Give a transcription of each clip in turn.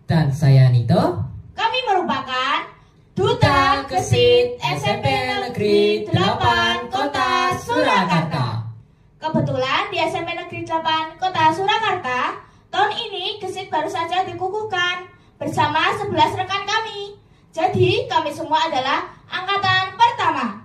Dan saya Nito. Kami merupakan Duta Gesit SMP Negeri 8 Kota Surakarta. Kebetulan di SMP Negeri 8 Kota Surakarta, tahun ini Gesit baru saja dikukuhkan bersama 11 rekan kami. Jadi kami semua adalah angkatan pertama.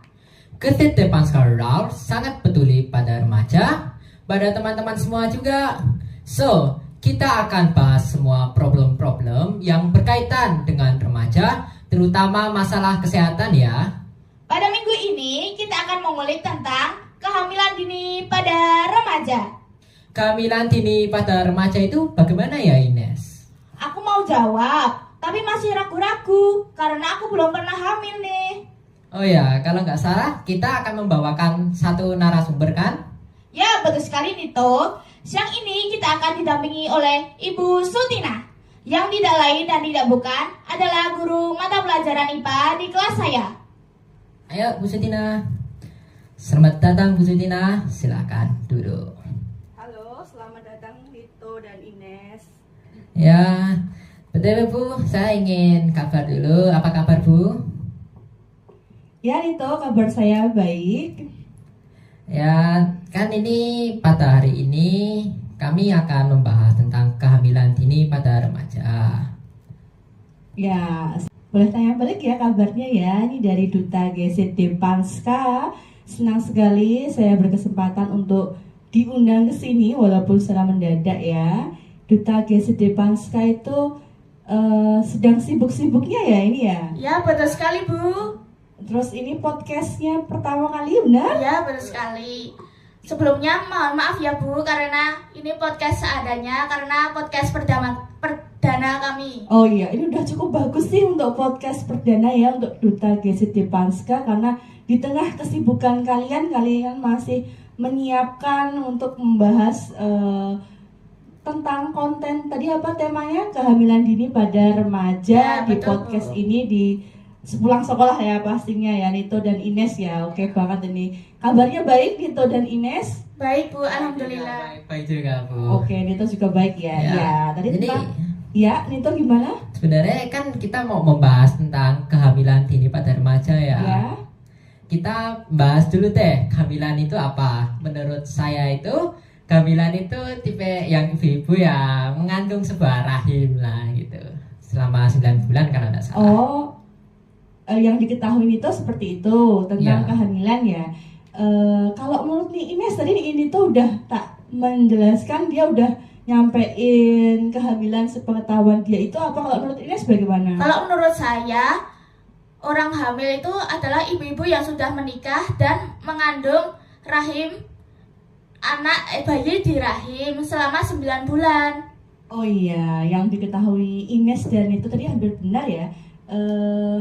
Gesit Depan Sekolah sangat peduli pada remaja, pada teman-teman semua juga. So, kita akan bahas semua problem-problem yang berkaitan dengan remaja, terutama masalah kesehatan ya. Pada minggu ini kita akan mengulik tentang kehamilan dini pada remaja. Kehamilan dini pada remaja itu bagaimana ya, Ines? Aku mau jawab, tapi masih ragu-ragu karena aku belum pernah hamil nih. Oh ya, kalau nggak salah kita akan membawakan satu narasumber kan? Ya, betul sekali Nito. Siang ini kita akan didampingi oleh Ibu Sutina, yang tidak lain dan tidak bukan adalah guru mata pelajaran IPA di kelas saya. Ayo Bu Sutina. Selamat datang Bu Sutina, silakan duduk. Halo, selamat datang Nito dan Ines. Ya, betul Bu, saya ingin kabar dulu. Apa kabar Bu? Ya Nito, kabar saya baik. Ya, kan ini pada hari ini kami akan membahas tentang kehamilan dini pada remaja. Ya, boleh tanya balik ya kabarnya ya. Ini dari Duta Gesit Depanska. Senang sekali saya berkesempatan untuk diundang ke sini walaupun secara mendadak ya. Duta Gesit Depanska itu sedang sibuk-sibuknya ya ini ya. Ya, betul sekali Bu. Terus ini podcastnya pertama kali benar? Ya, betul sekali. Sebelumnya mohon maaf ya Bu, karena ini podcast seadanya, karena podcast perdana kami. Oh iya, ini udah cukup bagus sih untuk podcast perdana ya untuk Duta Gesit Depanska, karena di tengah kesibukan kalian masih menyiapkan untuk membahas tentang konten tadi apa temanya, kehamilan dini pada remaja Ya, di betul, podcast Bu. ini di sepulang sekolah ya pastinya ya Nito dan Ines ya. Oke banget ini. Kabarnya baik Nito dan Ines? Baik Bu, alhamdulillah. Baik juga Bu. Oke, Nito juga baik ya. Ya. Ya, tadi Jadi tentang ya, Nito gimana? sebenarnya kan kita mau membahas tentang kehamilan dini pada remaja ya. Ya. Kita bahas dulu deh, kehamilan itu apa? Menurut saya itu kehamilan itu tipe yang ibu-ibu ya mengandung sebuah rahim lah gitu. Selama 9 bulan kalau tidak salah. Oh, yang diketahui itu seperti itu tentang Ya. kehamilan ya. Kalau menurut nih Ines tadi ini tuh udah tak menjelaskan, dia udah nyampein kehamilan sepengetahuan dia itu apa, kalau menurut Ines bagaimana? Kalau menurut saya, orang hamil itu adalah ibu-ibu yang sudah menikah dan mengandung rahim bayi di rahim selama 9 bulan. Oh iya, yang diketahui Ines dan itu tadi hampir benar ya.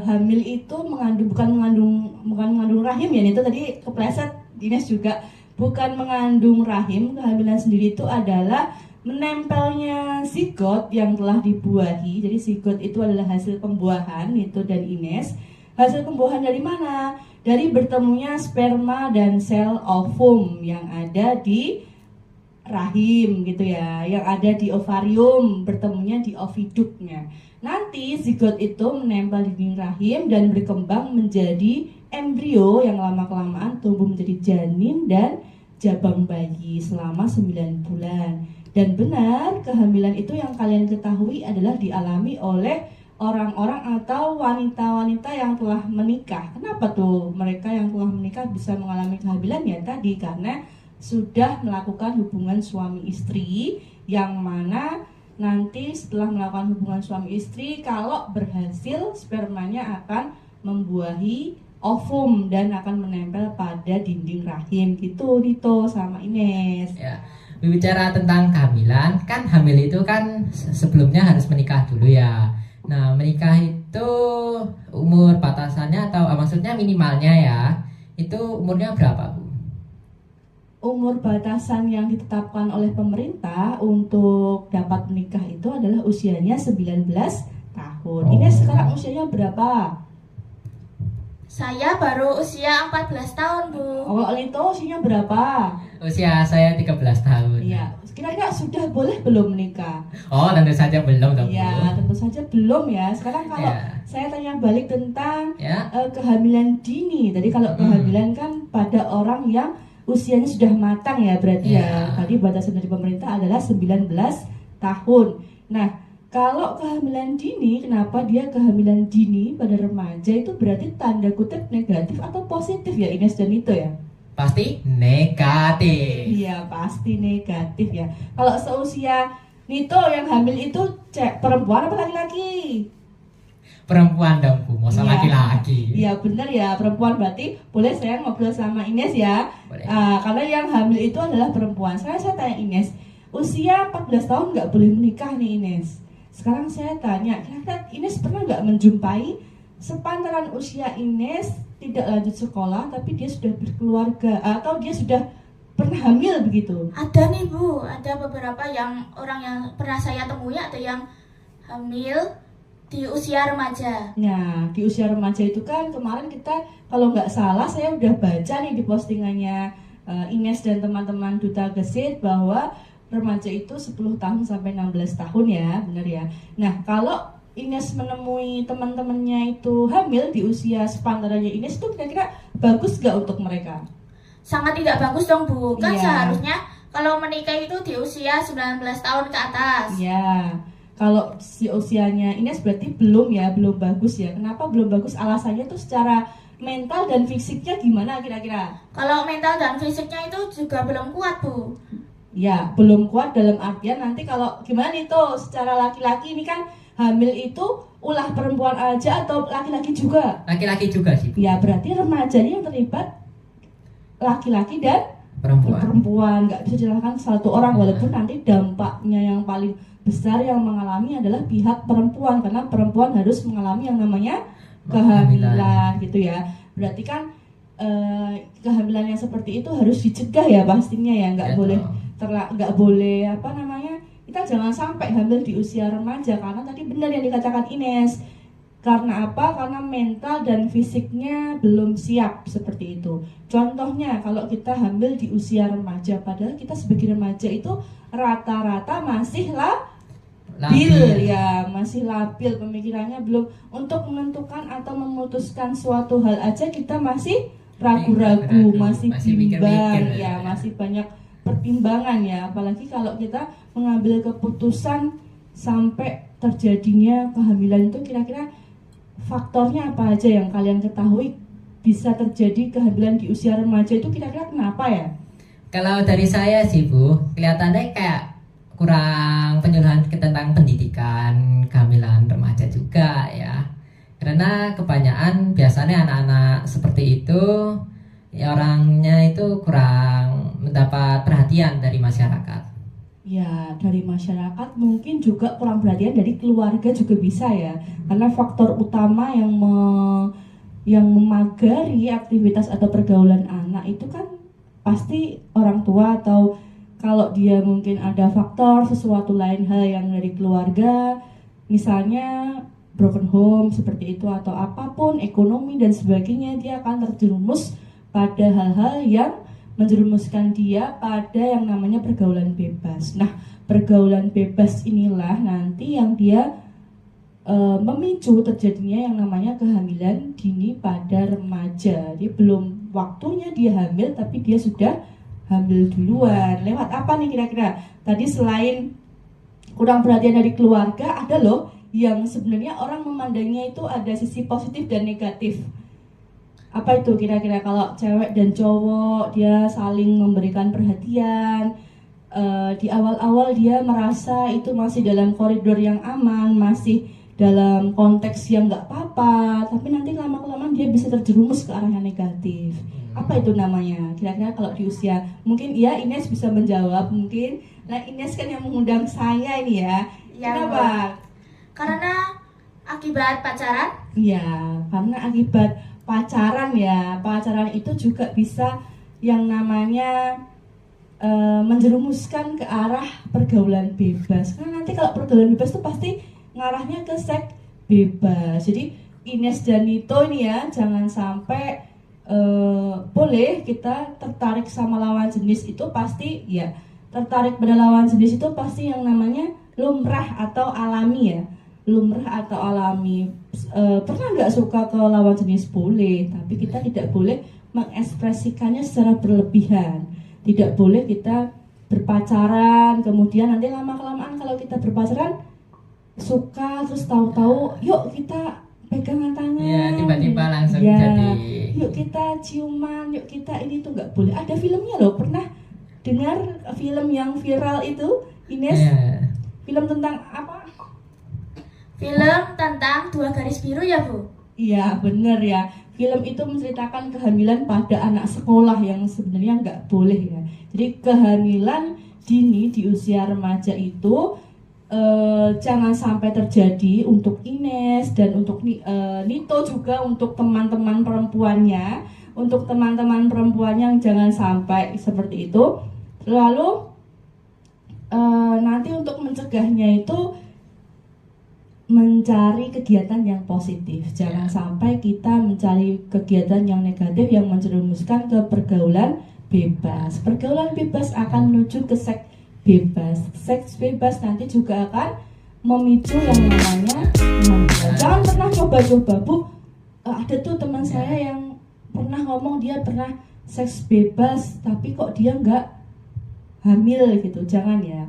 Hamil itu bukan mengandung rahim ya, itu tadi kepleset Ines juga, bukan mengandung rahim. Kehamilan sendiri itu adalah menempelnya zigot yang telah dibuahi. Jadi zigot itu adalah hasil pembuahan itu dan Ines. Hasil pembuahan dari mana? Dari bertemunya sperma dan sel ovum yang ada di rahim gitu ya, yang ada di ovarium, bertemunya di oviduknya. Nanti zigot itu menempel di dinding rahim dan berkembang menjadi embrio yang lama-kelamaan tumbuh menjadi janin dan jabang bayi selama 9 bulan. Dan benar, kehamilan itu yang kalian ketahui adalah dialami oleh orang-orang atau wanita-wanita yang telah menikah. Kenapa tuh mereka yang telah menikah bisa mengalami kehamilan ya tadi? Karena sudah melakukan hubungan suami istri, yang mana nanti setelah melakukan hubungan suami istri, kalau berhasil spermanya akan membuahi ovum dan akan menempel pada dinding rahim gitu Dito sama Ines. Ya, berbicara tentang kehamilan, kan hamil itu kan sebelumnya harus menikah dulu ya. Nah, menikah itu umur batasannya atau maksudnya minimalnya ya, itu umurnya berapa Bu? Umur batasan yang ditetapkan oleh pemerintah untuk dapat menikah itu adalah usianya 19 tahun. Ines sekarang usianya berapa? Saya baru usia 14 tahun Bu. Kalau Lito usianya berapa? Usia saya 13 tahun. Iya, kira-kira sudah boleh belum menikah? Oh, tentu saja belum dong, Bu. Ya, tentu saja belum ya. Sekarang kalau Ya. saya tanya balik tentang Ya. kehamilan dini. Tadi kalau kehamilan kan pada orang yang usianya sudah matang ya berarti ya. Ya. Tadi batasan dari pemerintah adalah 19 tahun. Nah, kalau kehamilan dini, kenapa dia kehamilan dini pada remaja itu berarti tanda kutip negatif atau positif ya Ines dan Nito ya? Pasti negatif. Iya pasti negatif ya. Kalau seusia Nito yang hamil itu perempuan apa laki-laki? Perempuan dong, Bu. Masa Iya. laki-laki. Iya benar ya perempuan, berarti boleh saya ngobrol sama Ines ya. Boleh. Karena yang hamil itu adalah perempuan. Saya tanya Ines, usia 14 tahun nggak boleh menikah nih Ines. Sekarang saya tanya, kira-kira Ines pernah nggak menjumpai sepantaran usia Ines tidak lanjut sekolah tapi dia sudah berkeluarga atau dia sudah pernah hamil begitu? Ada nih Bu, ada beberapa yang orang yang pernah saya temui ada yang hamil di usia remaja. Nah, di usia remaja itu kan kemarin kita kalau nggak salah saya udah baca nih di postingannya Ines dan teman-teman Duta Gesit bahwa remaja itu 10 tahun sampai 16 tahun ya, benar ya. Nah, kalau Ines menemui teman-temannya itu hamil di usia sepantarannya Ines itu kira-kira bagus nggak untuk mereka? Sangat tidak bagus dong Bu, kan Iya. seharusnya kalau menikah itu di usia 19 tahun ke atas. Ya, kalau si usianya Ines berarti belum ya, belum bagus ya. Kenapa belum bagus? Alasannya tuh secara mental dan fisiknya gimana kira-kira? Kalau mental dan fisiknya itu juga belum kuat Bu. Ya, belum kuat dalam artian nanti kalau gimana nih tuh secara laki-laki ini kan hamil itu ulah perempuan aja atau laki-laki juga? Laki-laki juga sih, Bu. Ya, berarti remajanya yang terlibat laki-laki dan perempuan. Nggak bisa disalahkan satu orang walaupun nanti dampaknya yang paling besar yang mengalami adalah pihak perempuan karena perempuan harus mengalami yang namanya kehamilan gitu ya. Berarti kan kehamilan yang seperti itu harus dicegah ya pastinya ya, nggak Ya, boleh toh. nggak boleh apa namanya, kita jangan sampai hamil di usia remaja karena tadi benar yang dikatakan Ines. Karena apa? Karena mental dan fisiknya belum siap seperti itu. Contohnya kalau kita hamil di usia remaja, padahal kita sebagai remaja itu rata-rata masih labil ya, masih labil pemikirannya, belum untuk menentukan atau memutuskan suatu hal aja kita masih ragu-ragu, masih mikir-mikir bimbang ya. ya, masih banyak pertimbangan ya, apalagi kalau kita mengambil keputusan sampai terjadinya kehamilan itu kira-kira faktornya apa aja yang kalian ketahui bisa terjadi kehamilan di usia remaja itu kira-kira kenapa ya? Kalau dari saya sih, Bu, kelihatannya kayak kurang penyuluhan tentang pendidikan kehamilan remaja juga ya. Karena kebanyakan biasanya anak-anak seperti itu ya orangnya itu kurang mendapat perhatian dari masyarakat. Ya, dari masyarakat mungkin juga kurang perhatian dari keluarga juga bisa ya. Karena faktor utama yang memagari aktivitas atau pergaulan anak itu kan pasti orang tua, atau kalau dia mungkin ada faktor sesuatu lain hal yang dari keluarga, misalnya broken home seperti itu atau apapun, ekonomi dan sebagainya, dia akan terjerumus pada hal-hal yang menjerumuskan dia pada yang namanya pergaulan bebas. Nah, pergaulan bebas inilah nanti yang dia memicu terjadinya yang namanya kehamilan dini pada remaja. Jadi belum waktunya dia hamil tapi dia sudah hamil duluan. Lewat apa nih kira-kira? Tadi selain kurang perhatian dari keluarga, ada loh yang sebenarnya orang memandangnya itu ada sisi positif dan negatif. Apa itu kira-kira? Kalau cewek dan cowok dia saling memberikan perhatian, di awal-awal dia merasa itu masih dalam koridor yang aman, masih dalam konteks yang nggak apa-apa, tapi nanti lama-kelamaan dia bisa terjerumus ke arah yang negatif. Apa itu namanya? Kira-kira kalau di usia, mungkin ya Ines bisa menjawab mungkin. Nah, Ines kan yang mengundang saya ini ya. Ya, Kenapa? Karena akibat pacaran. Ya, karena akibat pacaran ya. Pacaran itu juga bisa yang namanya menjerumuskan ke arah pergaulan bebas. Karena nanti kalau pergaulan bebas itu pasti ngarahnya ke seks bebas. Jadi Ines dan Nito ini ya, jangan sampai boleh kita tertarik sama lawan jenis itu pasti ya tertarik pada lawan jenis itu pasti yang namanya lumrah atau alami ya. Lumrah atau alami. Pernah nggak suka ke lawan jenis? Boleh, tapi kita tidak boleh mengekspresikannya secara berlebihan. Tidak boleh kita berpacaran, kemudian nanti lama-kelamaan kalau kita berpacaran suka, terus tahu-tahu yuk kita pegangan tangan. Ya, tiba-tiba langsung ya, jadi. Yuk kita ciuman, yuk kita ini tuh nggak boleh. Ada filmnya loh, pernah dengar film yang viral itu, Ines? Ya. Film tentang apa? Film tentang 2 garis biru ya Bu? Iya bener ya. Film itu menceritakan kehamilan pada anak sekolah yang sebenarnya nggak boleh ya. Jadi kehamilan dini di usia remaja itu jangan sampai terjadi untuk Ines dan untuk Nito juga, untuk teman-teman perempuannya. Untuk teman-teman perempuannya yang jangan sampai seperti itu. Lalu nanti untuk mencegahnya itu mencari kegiatan yang positif. Jangan sampai kita mencari kegiatan yang negatif yang menjerumuskan ke pergaulan bebas. Pergaulan bebas akan menuju ke seks bebas. Seks bebas nanti juga akan memicu yang namanya kematian. Jangan pernah coba-coba Bu. Ada tuh teman saya yang pernah ngomong dia pernah seks bebas tapi kok dia nggak hamil gitu. Jangan ya.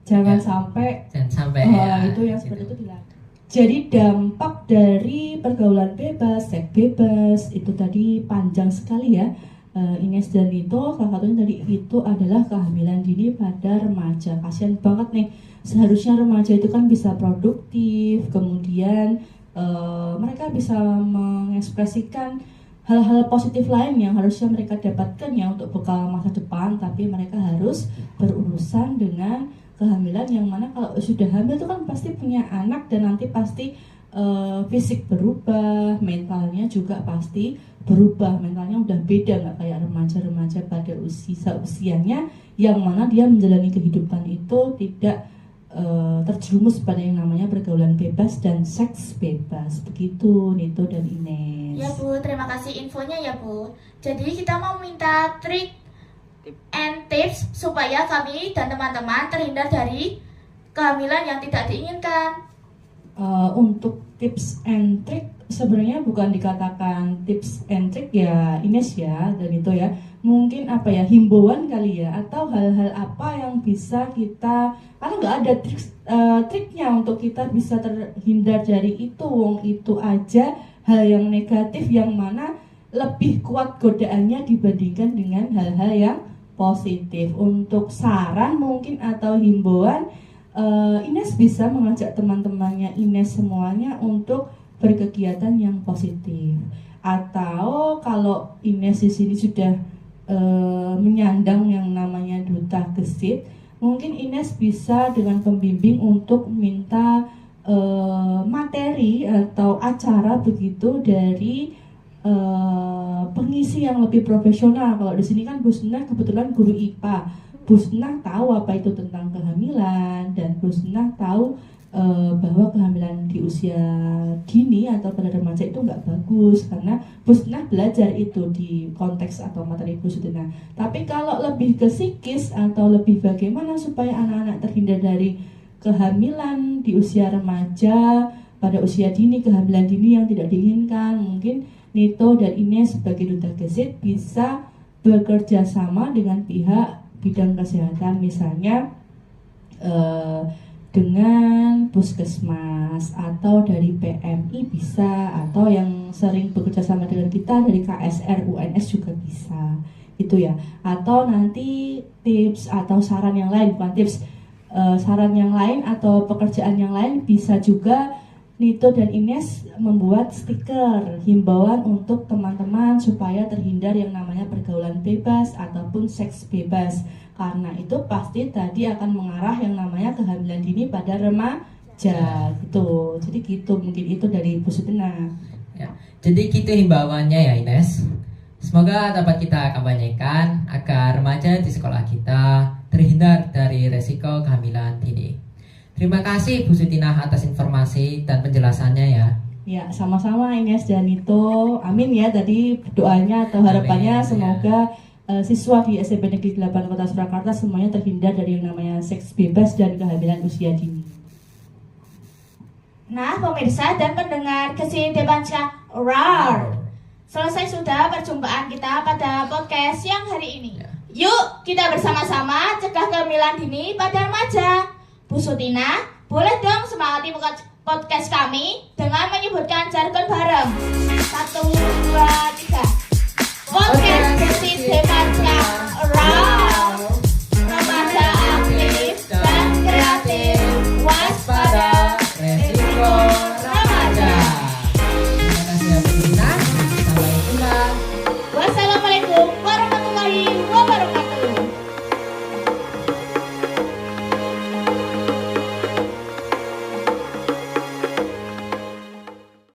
Jangan sampai itu yang seperti itu dilakukan. Jadi dampak dari pergaulan bebas, seks bebas itu tadi panjang sekali ya. Ines dan Nito, salah satunya tadi itu adalah kehamilan dini pada remaja. Kasian banget nih, seharusnya remaja itu kan bisa produktif, kemudian mereka bisa mengekspresikan hal-hal positif lain yang harusnya mereka dapatkan ya untuk bekal masa depan, tapi mereka harus berurusan dengan kehamilan yang mana kalau sudah hamil itu kan pasti punya anak dan nanti pasti fisik berubah, mentalnya juga pasti berubah. Mentalnya udah beda, nggak kayak remaja-remaja pada usianya yang mana dia menjalani kehidupan itu tidak terjerumus pada yang namanya pergaulan bebas dan seks bebas. Begitu Nito dan Ines. Ya Bu, terima kasih infonya ya Bu. Jadi kita mau minta trik and tips supaya kami dan teman-teman terhindar dari kehamilan yang tidak diinginkan. Untuk tips and trick sebenarnya bukan dikatakan tips and trick ya Ines ya dan itu ya, mungkin apa ya, himbauan kali ya, atau hal-hal apa yang bisa kita, karena nggak ada triknya untuk kita bisa terhindar dari itu aja hal yang negatif yang mana lebih kuat godaannya dibandingkan dengan hal-hal yang positif. Untuk saran mungkin atau himbauan, Ines bisa mengajak teman-temannya Ines semuanya untuk berkegiatan yang positif. Atau kalau Ines di sini sudah menyandang yang namanya duta gesit, mungkin Ines bisa dengan pembimbing untuk minta materi atau acara begitu dari pengisi yang lebih profesional. Kalau di sini kan Bu Senah kebetulan guru IPA. Bu Senah tahu apa itu tentang kehamilan dan Bu Senah tahu bahwa kehamilan di usia dini atau pada remaja itu nggak bagus karena Bu Senah belajar itu di konteks atau materi Bu Senah. Tapi kalau lebih ke psikis atau lebih bagaimana supaya anak-anak terhindar dari kehamilan di usia remaja, pada usia dini, kehamilan dini yang tidak diinginkan, mungkin Nito dan Ines sebagai duta gesit bisa bekerja sama dengan pihak bidang kesehatan, misalnya dengan puskesmas atau dari PMI bisa, atau yang sering bekerja sama dengan kita dari KSR UNS juga bisa, itu ya. Atau nanti tips atau saran yang lain, bukan tips, saran yang lain atau pekerjaan yang lain bisa juga Nito dan Ines membuat stiker himbauan untuk teman-teman supaya terhindar yang namanya pergaulan bebas ataupun seks bebas. Karena itu pasti tadi akan mengarah yang namanya kehamilan dini pada remaja gitu. Jadi gitu, mungkin itu dari Bu Sudena. Ya, jadi gitu himbauannya ya Ines. Semoga dapat kita kampanyekan agar remaja di sekolah kita terhindar dari resiko kehamilan dini. Terima kasih Bu Sutina atas informasi dan penjelasannya ya. Ya, sama-sama Ines dan Nito. Amin ya tadi doanya atau harapannya. Amin, semoga siswa di SMP Negeri 8 Kota Surakarta semuanya terhindar dari yang namanya seks bebas dan kehamilan usia dini. Nah, pemirsa dan pendengar Gesit Depansyah RAR, selesai sudah perjumpaan kita pada podcast yang hari ini. Ya. Yuk kita bersama-sama cegah kehamilan dini pada remaja. Bu Sutina, boleh dong semangati podcast kami dengan menyebutkan jargon bareng. 1, 2, 3. Podcast